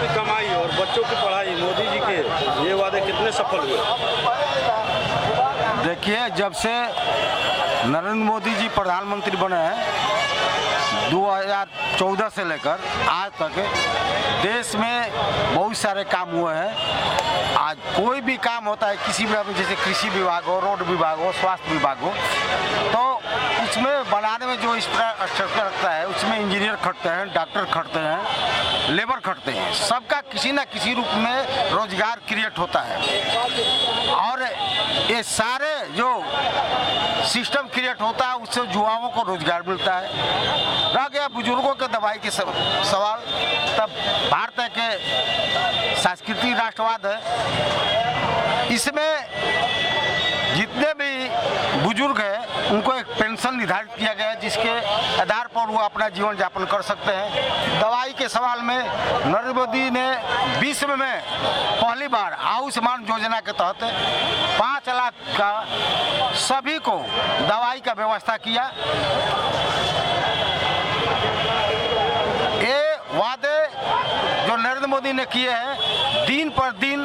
की कमाई और बच्चों की पढ़ाई, मोदी जी के ये वादे कितने सफल हुए? देखिए, जब से नरेंद्र मोदी जी प्रधानमंत्री बने हैं 2014 से लेकर आज तक देश में बहुत सारे काम हुए हैं। आज कोई भी काम होता है किसी भी, जैसे कृषि विभाग हो, रोड विभाग हो, स्वास्थ्य विभाग हो, तो उसमें बनाने में जो इंफ्रास्ट्रक्चर लगता है उसमें इंजीनियर खटते हैं, डॉक्टर खटते हैं, लेबर खटते हैं। सबका किसी न किसी रूप में रोजगार क्रिएट होता है और ये सारे जो सिस्टम क्रिएट होता है उससे युवाओं को रोजगार मिलता है। रह गया बुजुर्गों के दवाई के सवाल, तब भारत के सांस्कृतिक राष्ट्रवाद है। इसमें जितने भी बुजुर्ग हैं उनको एक पेंशन निर्धारित किया गया है जिसके आधार पर वो अपना जीवन यापन कर सकते हैं। दवाई के सवाल में नरेंद्र मोदी ने विश्व में पहली बार आयुष्मान योजना के तहत 5 लाख का सभी को दवाई का व्यवस्था किया। ये वादे जो नरेंद्र मोदी ने किए हैं दिन पर दिन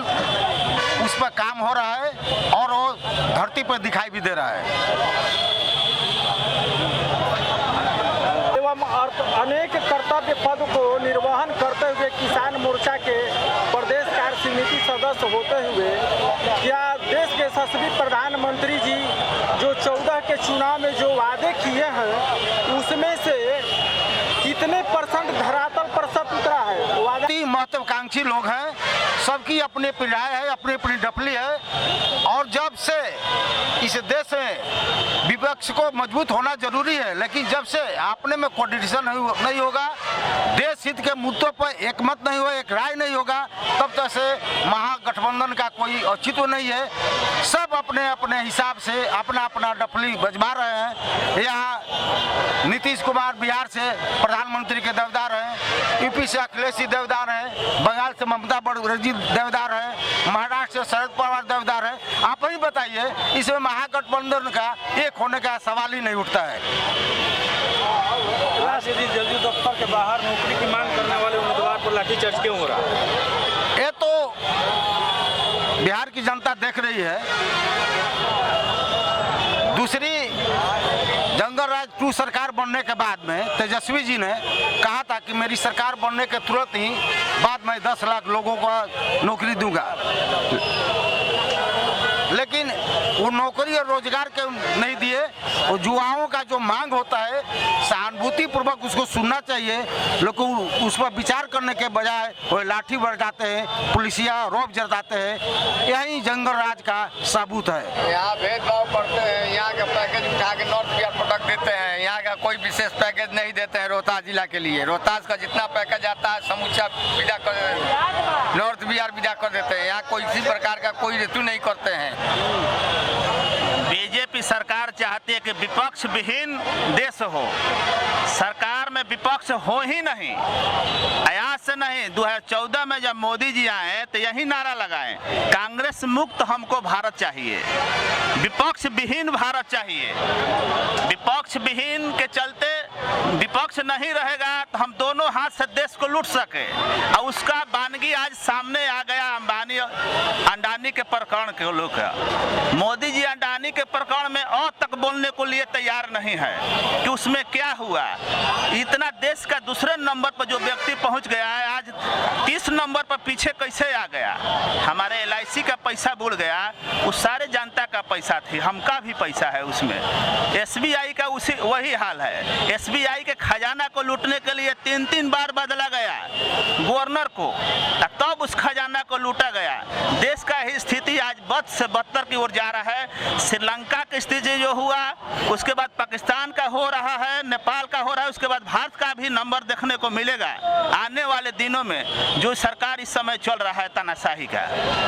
उस पर काम हो रहा है और वो धरती पर दिखाई भी दे रहा है। एवं अनेक कर्तव्य पद को निर्वहन करते हुए किसान मोर्चा के प्रदेश कार्य समिति सदस्य होते हुए क्या देश के यशस्वी प्रधानमंत्री जी जो 14 के चुनाव में जो वादे किए हैं उसमें से कितने % धरातल पर सत्य उतरा है? वादे महत्वाकांक्षी लोग हैं, सबकी अपनी अपनी राय है, अपनी अपनी डफली है और जब से इस देश में विपक्ष को मजबूत होना जरूरी है, लेकिन जब से अपने में कोऑर्डिनेशन नहीं होगा, देश हित के मुद्दों पर एकमत नहीं होगा, एक राय नहीं होगा, तब तक से महागठबंधन का कोई औचित्य नहीं है। सब अपने अपने हिसाब से अपना अपना डफली बजवा रहे हैं। यहाँ नीतीश कुमार बिहार से प्रधानमंत्री के देवदार हैं, यूपी से अखिलेश जी देवदार हैं, बंगाल से ममता बनर्जी देवदार हैं, महाराष्ट्र से शरद पवार देवदार हैं। आप ही बताइए, इसमें महागठबंधन का एक होने का सवाल ही नहीं उठता है। जल्दी दफ्तर के बाहर नौकरी की मांग करने वाले उम्मीदवार पर लाठीचार्ज क्यों हो रहा है? ये तो बिहार की जनता देख रही है। दूसरी जंगल राज 2 सरकार बनने के बाद में तेजस्वी जी ने कहा था कि मेरी सरकार बनने के तुरंत ही बाद में 10 लाख लोगों को नौकरी दूंगा, लेकिन वो नौकरी और रोजगार के नहीं दिए। और युवाओं का जो मांग होता है सहानुभूति पूर्वक उसको सुनना चाहिए, लेकिन उस पर विचार करने के बजाय वो लाठी बरसाते हैं, पुलिसिया रौब जताते हैं। यही जंगल राज का सबूत है। यहाँ भेदभाव करते हैं, यहाँ का पैकेज उठा के नॉर्थ बिहार प्रोडक्ट देते हैं, यहाँ का कोई विशेष पैकेज नहीं देते हैं। रोहतास जिला के लिए रोहतास का जितना पैकेज आता है समूचा विदा कर नॉर्थ बिहार विदा कर देते हैं। यहाँ कोई इसी प्रकार का कोई हेतु नहीं करते हैं। बीजेपी सरकार चाहती है कि विपक्ष विहीन देश हो, सरकार में विपक्ष हो ही नहीं। आज से नहीं, 2014 में जब मोदी जी आए तो यही नारा लगाए, कांग्रेस मुक्त हमको भारत चाहिए, विपक्ष विहीन भारत चाहिए। विपक्ष विहीन के चलते विपक्ष नहीं रहेगा तो हम दोनों हाथ से देश को लूट सके, और उसका बानगी आज सामने आ गया। अंबानी अंडानी के प्रकरण के लोग का मोदी जी अंडानी के प्रकरण में और तक बोलने को लिए तैयार नहीं है कि उसमें क्या हुआ। इतना देश का दूसरे नंबर पर जो व्यक्ति पहुंच गया है, आज 30 नंबर पर पीछे कैसे आ गया। हमारे LIC का पैसा बुड़ गया, उस सारे जनता का पैसा थी, हमका भी पैसा है उसमें। SBI का उसी वही हाल है। SBI के खजाना को लूटने के लिए 3 बार बदला गया गवर्नर को, तब उस खजाना को लूटा गया। देश का ही स्थिति आज बद से बदतर की ओर जा रहा है। श्रीलंका की स्थिति जो हुआ, उसके बाद पाकिस्तान का हो रहा है, नेपाल का हो रहा है, उसके बाद भारत का भी नंबर देखने को मिलेगा आने वाले दिनों में, जो सरकार इस समय चल रहा है तानाशाही का।